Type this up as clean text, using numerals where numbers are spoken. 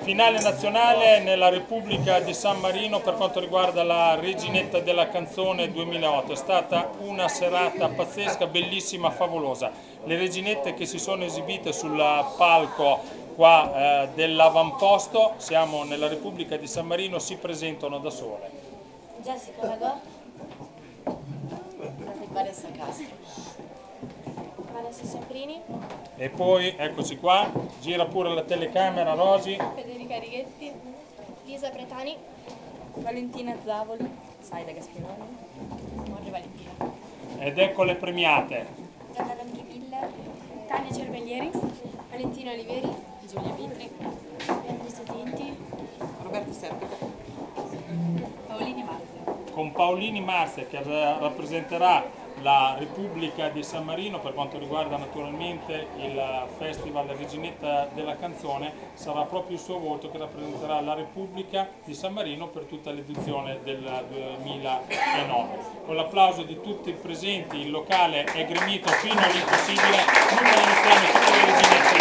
Finale nazionale nella Repubblica di San Marino per quanto riguarda la Reginetta della Canzone 2008. È stata una serata pazzesca, bellissima, favolosa. Le reginette che si sono esibite sul palco qua dell'avamposto, siamo nella Repubblica di San Marino, si presentano da sole. Jessica Lagò, Vanessa Castro, Vanessa Semprini, e poi eccoci qua, gira pure la telecamera Rosi, Federica Righetti, Lisa Bretani, Valentina Zavoli, Saida Gaspironi, Morre Valentina. ed ecco le premiate. Gianna Langhivilla, Tania Cervellieri, Valentina Oliveri, Giulia Vitri, Beatrice Tinti, Roberto Serpica, Paolini Marzia. Con Paolini Marzia che rappresenterà la Repubblica di San Marino per quanto riguarda naturalmente il Festival Reginetta della Canzone, sarà proprio il suo volto che rappresenterà la Repubblica di San Marino per tutta l'edizione del 2009. Con l'applauso di tutti i presenti, il locale è gremito fino all'impossibile. Noi iniziamo tutte le reginette